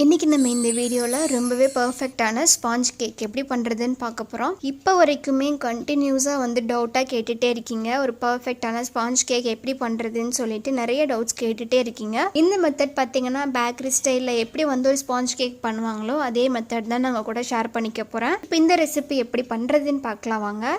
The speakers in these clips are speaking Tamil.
இன்றைக்கி நம்ம இந்த வீடியோவில் ரொம்பவே பர்ஃபெக்டான ஸ்பாஞ்ச் கேக் எப்படி பண்ணுறதுன்னு பார்க்க போகிறோம். இப்போ வரைக்குமே கண்டினியூஸாக டவுட்டாக கேட்டுகிட்டே இருக்கீங்க. ஒரு பர்ஃபெக்டான ஸ்பாஞ்ச் கேக் எப்படி பண்ணுறதுன்னு சொல்லிட்டு நிறைய டவுட்ஸ் கேட்டுகிட்டே இருக்கீங்க. இந்த மெத்தட் பார்த்தீங்கன்னா பேக்கரி ஸ்டைலில் எப்படி ஒரு ஸ்பாஞ்ச் கேக் பண்ணுவாங்களோ அதே மெத்தட் தான் நாங்கள் கூட ஷேர் பண்ணிக்க போகிறேன். இப்போ இந்த ரெசிபி எப்படி பண்ணுறதுன்னு பார்க்கலாம் வாங்க.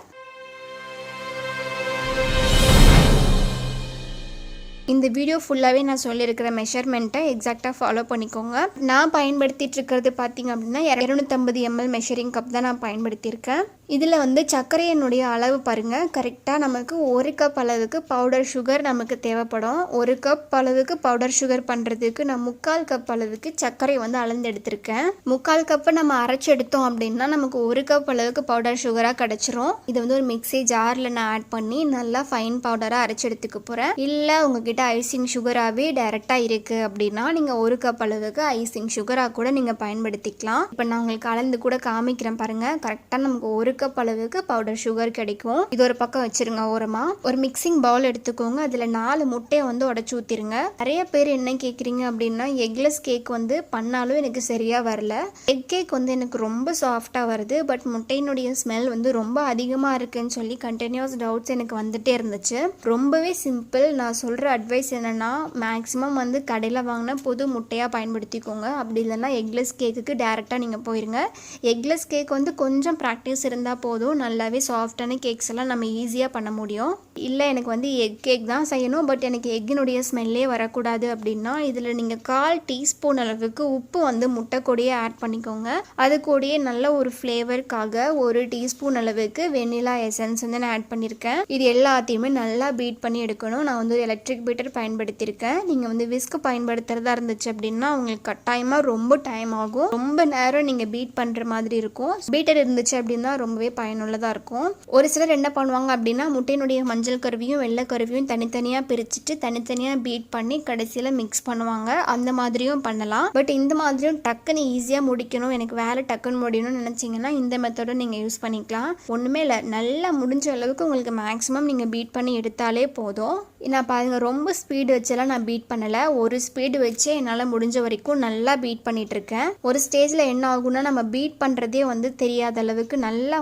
இந்த வீடியோ ஃபுல்லாகவே நான் சொல்லியிருக்கிற மெஷர்மெண்ட்டை எக்ஸாக்டாக ஃபாலோ பண்ணிக்கோங்க. நான் பயன்படுத்திட்டு இருக்கிறது பார்த்தீங்க அப்படின்னா 250 ml மெஷரிங் கப் தான் நான் பயன்படுத்தியிருக்கேன். இதில் சர்க்கரையினுடைய அளவு பாருங்கள், கரெக்டாக நமக்கு 1 கப் அளவுக்கு பவுடர் சுகர் நமக்கு தேவைப்படும். 1 கப் அளவுக்கு பவுடர் சுகர் பண்ணுறதுக்கு நான் 3/4 கப் அளவுக்கு சர்க்கரை அளந்து எடுத்திருக்கேன். 3/4 கப்பை நம்ம அரைச்சி எடுத்தோம் அப்படின்னா நமக்கு 1 கப் அளவுக்கு பவுடர் சுகராக கிடச்சிரும். இதை ஒரு மிக்ஸி ஜாரில் நான் ஆட் பண்ணி நல்லா ஃபைன் பவுடராக அரைச்சி எடுத்துக்க போகிறேன். இல்லை உங்ககிட்ட ஐசிங் சுகராகவே டைரெக்டாக இருக்குது அப்படின்னா நீங்கள் 1 கப் அளவுக்கு ஐசிங் சுகராக கூட நீங்கள் பயன்படுத்திக்கலாம். இப்போ நான் உங்களுக்கு கலந்து கூட காமிக்கிறேன் பாருங்கள். கரெக்டாக நமக்கு 1 கப் அளவுக்கு பவுடர் சுகர் கிடைக்கும். இது ஒரு பக்கம் வச்சிருங்க. ஓரமா ஒரு மிக்சிங் பவுல் எடுத்துக்கோங்க. அதுல 4 முட்டையை உடைச்சு ஊத்திருங்க. நிறைய பேர் என்ன கேக்குறீங்க அப்படின்னா எக்லெஸ் கேக் பண்ணாலும் எனக்கு சரியா வரல. எக் கேக் எனக்கு ரொம்ப சாஃப்டா வருது, பட் முட்டையினுடைய ஸ்மெல் ரொம்ப அதிகமா இருக்குன்னு சொல்லி கண்டினியூஸ் டவுட்ஸ் எனக்கு வந்துட்டே இருந்துச்சு. ரொம்பவே சிம்பிள். நான் சொல்ற அட்வைஸ் என்னன்னா மேக்ஸிமம் கடையில் வாங்கின புது முட்டையா பயன்படுத்திக்கோங்க. அப்படி இல்லைன்னா எக்லெஸ் கேக்குக்கு டைரக்டா நீங்க போயிருங்க. எக்லெஸ் கேக் கொஞ்சம் ப்ராக்டிஸ் இருந்தா போதும், நல்லாவே சாஃப்டான கேக்ஸ் எல்லாம் நம்ம ஈஸியாக பண்ண முடியும். இல்லை எனக்கு எக் கேக் தான் செய்யணும், பட் எனக்கு எக்கினுடைய ஸ்மெல்லே வரக்கூடாது அப்படின்னா இதில் நீங்கள் 1/4 டீஸ்பூன் அளவுக்கு உப்பு முட்டை கூடயே ஆட் பண்ணிக்கோங்க. அது கூடயே நல்ல ஒரு ஃப்ளேவருக்காக 1 டீஸ்பூன் அளவுக்கு வெனிலா எசன்ஸ் நான் ஆட் பண்ணியிருக்கேன். இது எல்லாத்தையுமே நல்லா பீட் பண்ணி எடுக்கணும். நான் ஒரு எலக்ட்ரிக் பீட்டர் பயன்படுத்தியிருக்கேன். நீங்கள் விஸ்க் பயன்படுத்துறதா இருந்துச்சு அப்படின்னா உங்களுக்கு கட்டாயமாக ரொம்ப டைம் ஆகும். ரொம்ப நேரம் நீங்கள் பீட் பண்ணுற மாதிரி இருக்கும். பீட்டர் இருந்துச்சு அப்படின்னா ரொம்பவே பயனுள்ளதாக இருக்கும். ஒரு சிலர் என்ன பண்ணுவாங்க அப்படின்னா முட்டையினுடைய மஞ்சள் கருவியும் வெள்ளை கருவியும் தனித்தனியாக பிரிச்சுட்டு தனித்தனியாக பீட் பண்ணி கடைசியில் மிக்ஸ் பண்ணுவாங்க. அந்த மாதிரியும் பண்ணலாம். பட் இந்த மாதிரியும் டக்குன்னு ஈஸியாக முடிக்கணும், எனக்கு வேலை டக்குன்னு முடியணும்னு நினச்சிங்கன்னா இந்த மெத்தடும் நீங்கள் யூஸ் பண்ணிக்கலாம். ஒன்றுமே இல்லை, நல்லா முடிஞ்ச அளவுக்கு உங்களுக்கு மேக்ஸிமம் நீங்கள் பீட் பண்ணி எடுத்தாலே போதும். நான் பாருங்கள், ரொம்ப ஸ்பீடு வச்செல்லாம் நான் பீட் பண்ணலை. ஒரு ஸ்பீடு வச்சு என்னால் முடிஞ்ச வரைக்கும் நல்லா பீட் பண்ணிட்டு இருக்கேன். ஒரு ஸ்டேஜில் என்ன ஆகும்னா நம்ம பீட் பண்ணுறதே தெரியாத அளவுக்கு நல்லா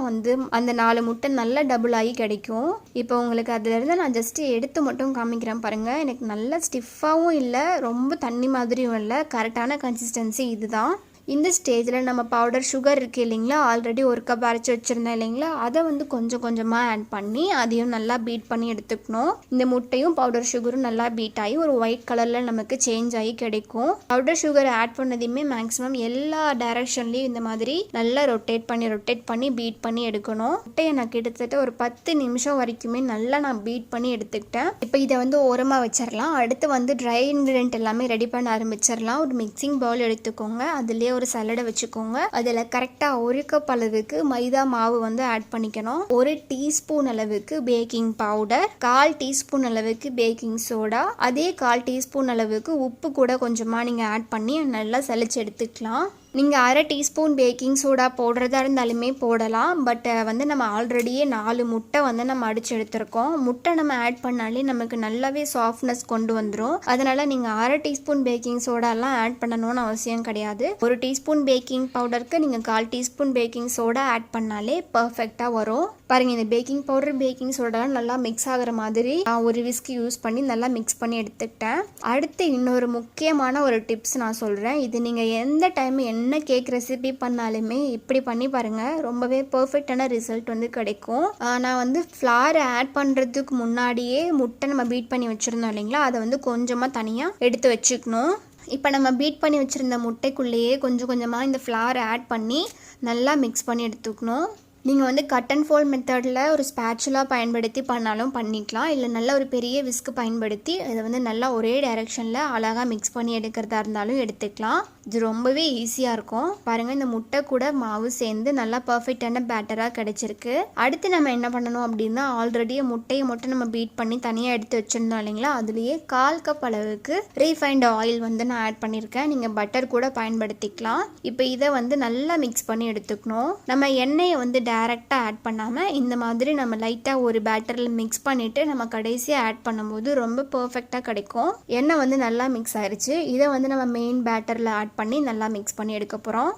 அந்த 4 முட்டை நல்லா டபுள் ஆகி கிடைக்கும். இப்போ உங்களுக்கு அதுலேருந்து நான் ஜஸ்ட் எடுத்து மட்டும் காமிக்கிறேன் பாருங்கள். எனக்கு நல்லா ஸ்டிஃபாகவும் இல்லை, ரொம்ப தண்ணி மாதிரியும் இல்லை, கரெக்டான கன்சிஸ்டன்சி இதுதான். இந்த ஸ்டேஜில் நம்ம பவுடர் சுகர் இருக்குது இல்லைங்களா, ஆல்ரெடி 1 கப் அரைச்சி வச்சுருந்தேன் இல்லைங்களா, அதை கொஞ்சம் கொஞ்சமாக ஆட் பண்ணி அதையும் நல்லா பீட் பண்ணி எடுத்துக்கணும். இந்த முட்டையும் பவுடர் சுகரும் நல்லா பீட் ஆகி ஒரு ஒயிட் கலரில் நமக்கு சேஞ்ச் ஆகி கிடைக்கும். பவுடர் சுகர் ஆட் பண்ணதையுமே மேக்ஸிமம் எல்லா டைரக்ஷன்லேயும் இந்த மாதிரி நல்லா ரொட்டேட் பண்ணி பீட் பண்ணி எடுக்கணும். முட்டையை நான் கிட்டத்தட்ட ஒரு 10 நிமிஷம் வரைக்குமே நல்லா நான் பீட் பண்ணி எடுத்துக்கிட்டேன். இப்போ இதை ஓரமாக வச்சிடலாம். அடுத்து ட்ரை இன்க்ரீடியன்ட் எல்லாமே ரெடி பண்ண ஆரம்பிச்சிடலாம். ஒரு மிக்சிங் பவுல் எடுத்துக்கோங்க. அதுலேயே ஒரு சலடை வச்சுக்கோங்க. அதில் கரெக்டாக 1 கப் அளவுக்கு மைதா மாவு ஆட் பண்ணிக்கணும். 1 டீஸ்பூன் அளவுக்கு பேக்கிங் பவுடர், 1/4 டீஸ்பூன் அளவுக்கு பேக்கிங் சோடா, அதே 1/4 டீஸ்பூன் அளவுக்கு உப்பு கூட கொஞ்சமாக நீங்கள் ஆட் பண்ணி நல்லா சலிச்சு எடுத்துக்கலாம். நீங்கள் 1/2 டீஸ்பூன் பேக்கிங் சோடா போடுறதா இருந்தாலுமே போடலாம். பட் நம்ம ஆல்ரெடியே 4 முட்டை நம்ம அடிச்சு எடுத்திருக்கோம். முட்டை நம்ம ஆட் பண்ணாலே நமக்கு நல்லாவே சாஃப்ட்னஸ் கொண்டு வந்துடும். அதனால நீங்கள் 1/2 டீஸ்பூன் பேக்கிங் சோடாலாம் ஆட் பண்ணணும்னு அவசியம் கிடையாது. 1 டீஸ்பூன் பேக்கிங் பவுடருக்கு நீங்கள் 1/4 டீஸ்பூன் பேக்கிங் சோடா ஆட் பண்ணாலே பர்ஃபெக்டாக வரும். பாருங்கள், இந்த பேக்கிங் பவுடர் பேக்கிங் சோடாலாம் நல்லா மிக்ஸ் ஆகிற மாதிரி நான் ஒரு விஸ்க் யூஸ் பண்ணி நல்லா மிக்ஸ் பண்ணி எடுத்துக்கிட்டேன். அடுத்து இன்னொரு முக்கியமான ஒரு டிப்ஸ் நான் சொல்கிறேன். இது நீங்கள் எந்த டைம் என்ன கேக் ரெசிபி பண்ணாலுமே இப்படி பண்ணி பாருங்கள், ரொம்பவே பர்ஃபெக்டான ரிசல்ட் கிடைக்கும். நான் ஃப்ளார் ஆட் பண்ணுறதுக்கு முன்னாடியே முட்டை நம்ம பீட் பண்ணி வச்சுருந்தோம் இல்லைங்களா, அதை கொஞ்சமாக தனியாக எடுத்து வச்சுக்கணும். இப்போ நம்ம பீட் பண்ணி வச்சுருந்த முட்டைக்குள்ளேயே கொஞ்சம் கொஞ்சமாக இந்த ஃப்ளார் ஆட் பண்ணி நல்லா மிக்ஸ் பண்ணி எடுத்துக்கணும். நீங்கள் கட் அண்ட் ஃபோல்ட் மெத்தடில் ஒரு ஸ்பேச்சுலா பயன்படுத்தி பண்ணாலும் பண்ணிக்கலாம். இல்லை நல்ல ஒரு பெரிய விஸ்க் பயன்படுத்தி அதை நல்லா ஒரே டைரெக்ஷனில் அழகாக மிக்ஸ் பண்ணி எடுக்கிறதா இருந்தாலும் எடுத்துக்கலாம். இது ரொம்பவே ஈஸியாக இருக்கும். பாருங்கள், இந்த முட்டை கூட மாவு சேர்ந்து நல்லா பர்ஃபெக்டான பேட்டராக கிடைச்சிருக்கு. அடுத்து நம்ம என்ன பண்ணணும் அப்படின்னா ஆல்ரெடியே முட்டையை மட்டும் நம்ம பீட் பண்ணி தனியாக எடுத்து வச்சுருந்தோம் இல்லைங்களா, அதுலேயே 1/4 கப் அளவுக்கு ரீஃபைண்ட் ஆயில் நான் ஆட் பண்ணியிருக்கேன். நீங்கள் பட்டர் கூட பயன்படுத்திக்கலாம். இப்போ இதை நல்லா மிக்ஸ் பண்ணி எடுத்துக்கணும். நம்ம எண்ணெயை டைரெக்டாக ஆட் பண்ணாமல் இந்த மாதிரி நம்ம லைட்டாக ஒரு பேட்டரில் மிக்ஸ் பண்ணிவிட்டு நம்ம கடைசியாக ஆட் பண்ணும்போது ரொம்ப பர்ஃபெக்டாக கிடைக்கும். எண்ணெய் வந்து நல்லா மிக்ஸ் ஆயிடுச்சு. இதை வந்து நம்ம மெயின் பேட்டரில் ஆட் பண்ணி நல்லா மிக்ஸ் பண்ணி எடுக்க போகிறோம்.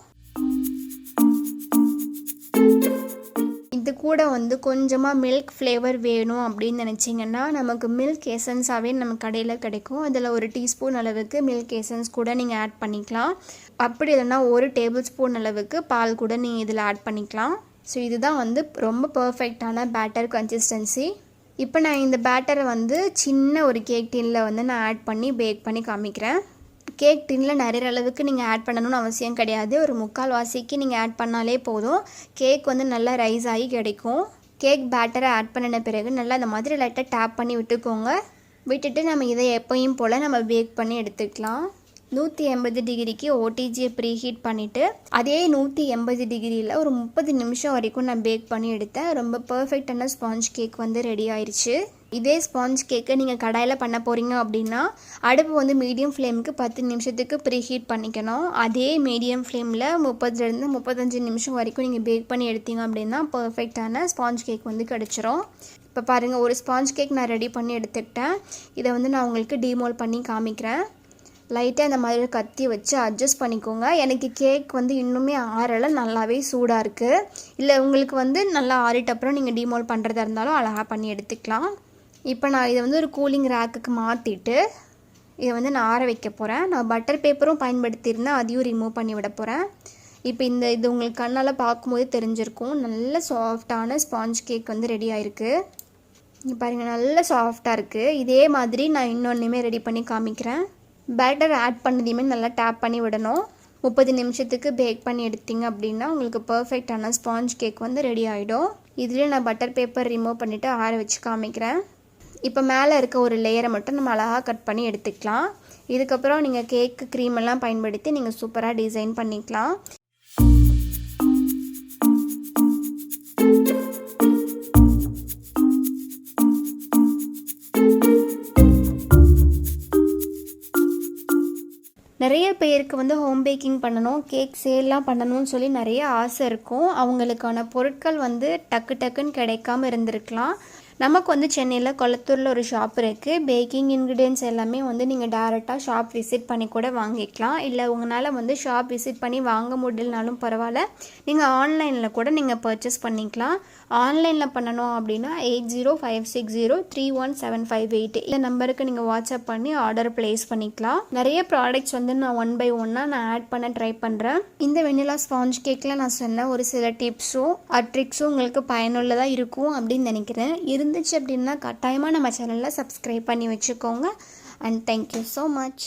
இது கூட வந்து கொஞ்சமாக மில்க் ஃப்ளேவர் வேணும் அப்படின்னு நினச்சிங்கன்னா நமக்கு மில்க் எசன்ஸாகவே நம்ம கடையில் கிடைக்கும். அதில் ஒரு டீஸ்பூன் அளவுக்கு மில்க் எசன்ஸ் கூட நீங்கள் ஆட் பண்ணிக்கலாம். அப்படி இல்லைன்னா 1 டேபிள் ஸ்பூன் அளவுக்கு பால் கூட நீங்கள் இதில் ஆட் பண்ணிக்கலாம். ஸோ இதுதான் வந்து ரொம்ப பர்ஃபெக்டான பேட்டர் கன்சிஸ்டன்சி. இப்போ நான் இந்த பேட்டரை வந்து சின்ன ஒரு கேக் டின்னில் வந்து நான் ஆட் பண்ணி பேக் பண்ணி காமிக்கிறேன். கேக் டின்னில் நிறைய அளவுக்கு நீங்கள் ஆட் பண்ணணும்னு அவசியம் கிடையாது. ஒரு 3/4 வாசிக்கு நீங்கள் ஆட் பண்ணாலே போதும். கேக் வந்து நல்லா ரைஸ் ஆகி கிடைக்கும். கேக் பேட்டரை ஆட் பண்ணின பிறகு நல்லா இந்த மாதிரி லைட்டாக டேப் பண்ணி விட்டுக்கோங்க. விட்டுட்டு நம்ம இதை எப்பயும் போல் நம்ம பேக் பண்ணி எடுத்துக்கலாம். 180 டிகிரிக்கு ஓடிஜியை ப்ரீ ஹீட் பண்ணிவிட்டு அதே 180 டிகிரியில் ஒரு 30 நிமிஷம் வரைக்கும் நான் பேக் பண்ணி எடுத்தேன். ரொம்ப பர்ஃபெக்டான ஸ்பாஞ்ச் கேக் வந்து ரெடி ஆயிடுச்சு. இதே ஸ்பாஞ்ச் கேக்கை நீங்கள் கடாயில் பண்ண போகிறீங்க அப்படின்னா அடுப்பு வந்து மீடியம் ஃப்ளேமுக்கு 10 நிமிஷத்துக்கு ப்ரீ ஹீட் பண்ணிக்கணும். அதே மீடியம் ஃப்ளேமில் 30லேருந்து 35 நிமிஷம் வரைக்கும் நீங்கள் பேக் பண்ணி எடுத்தீங்க அப்படின்னா பர்ஃபெக்டான ஸ்பாஞ்ச் கேக் வந்து கிடச்சிரும். இப்போ பாருங்கள், ஒரு ஸ்பாஞ்ச் கேக் நான் ரெடி பண்ணி எடுத்துக்கிட்டேன். இதை வந்து நான் உங்களுக்கு டீமோல் பண்ணி காமிக்கிறேன். லைட்டாக இந்த மாதிரி கத்தி வச்சு அட்ஜஸ்ட் பண்ணிக்கோங்க. எனக்கு கேக் வந்து இன்னுமே ஆறலை, நல்லாவே சூடாக இருக்குது. இல்லை உங்களுக்கு வந்து நல்லா ஆறிட்ட அப்புறம் நீங்கள் டீமோல் பண்ணுறதா இருந்தாலும் அழகாக பண்ணி எடுத்துக்கலாம். இப்போ நான் இதை வந்து ஒரு கூலிங் ரேக்குக்கு மாற்றிட்டு இதை வந்து நான் ஆற வைக்க போகிறேன். நான் பட்டர் பேப்பரும் பயன்படுத்தியிருந்தேன், அதையும் ரிமூவ் பண்ணி விட போகிறேன். இப்போ இது உங்களுக்கு கண்ணால் பார்க்கும்போது தெரிஞ்சிருக்கும். நல்ல சாஃப்டான ஸ்பாஞ்ச் கேக் வந்து ரெடி ஆகிருக்கு. இங்கே பாருங்கள், நல்ல சாஃப்டாக இருக்குது. இதே மாதிரி நான் இன்னொன்றுமே ரெடி பண்ணி காமிக்கிறேன். பேட்டர் ஆட் பண்ணதையுமே நல்லா டேப் பண்ணி விடணும். 30 நிமிஷத்துக்கு பேக் பண்ணி எடுத்தீங்க அப்படின்னா உங்களுக்கு பர்ஃபெக்டான ஸ்பாஞ்ச் கேக் வந்து ரெடி ஆகிடும். இதுலேயே நான் பட்டர் பேப்பர் ரிமூவ் பண்ணிவிட்டு ஆற வச்சு காமிக்கிறேன். இப்போ மேலே இருக்க ஒரு லேயரை மட்டும் நம்ம அழகாக கட் பண்ணி எடுத்துக்கலாம். இதுக்கப்புறம் நீங்கள் கேக்கு க்ரீம் எல்லாம் பயன்படுத்தி நீங்கள் சூப்பராக டிசைன் பண்ணிக்கலாம். நிறைய பேருக்கு வந்து ஹோம் பேக்கிங் பண்ணணும், கேக் சேல்லாம் பண்ணணும்னு சொல்லி நிறைய ஆசை இருக்கும். அவங்களுக்கான பொருட்கள் வந்து டக்குன்னு கிடைக்காம இருந்திருக்கலாம். நமக்கு வந்து சென்னையில் கொளத்தூரில் ஒரு ஷாப் இருக்குது. பேக்கிங் இன்க்ரீடியன்ட்ஸ் எல்லாமே வந்து நீங்கள் டேரெக்டாக ஷாப் விசிட் பண்ணி கூட வாங்கிக்கலாம். இல்லை உங்களால் வந்து ஷாப் விசிட் பண்ணி வாங்க முடியலனாலும் பரவாயில்ல, நீங்கள் ஆன்லைனில் கூட நீங்கள் பர்ச்சேஸ் பண்ணிக்கலாம். ஆன்லைனில் பண்ணணும் அப்படின்னா 8056031758 இந்த நம்பருக்கு நீங்கள் வாட்ஸ்அப் பண்ணி ஆர்டர் ப்ளேஸ் பண்ணிக்கலாம். நிறைய ப்ராடக்ட்ஸ் வந்து நான் 1 by 1 நான் ஆட் பண்ண ட்ரை பண்ணுறேன். இந்த வெண்ணிலா ஸ்பாஞ்ச் கேக்கில் நான் சொன்ன ஒரு சில டிப்ஸும் ட்ரிக்ஸும் உங்களுக்கு பயனுள்ளதாக இருக்கும் அப்படின்னு நினைக்கிறேன். இருந்துச்சு அப்படின்னா கட்டாயமாக நம்ம சேனலில் சப்ஸ்கிரைப் பண்ணி வச்சுக்கோங்க. And thank you so much.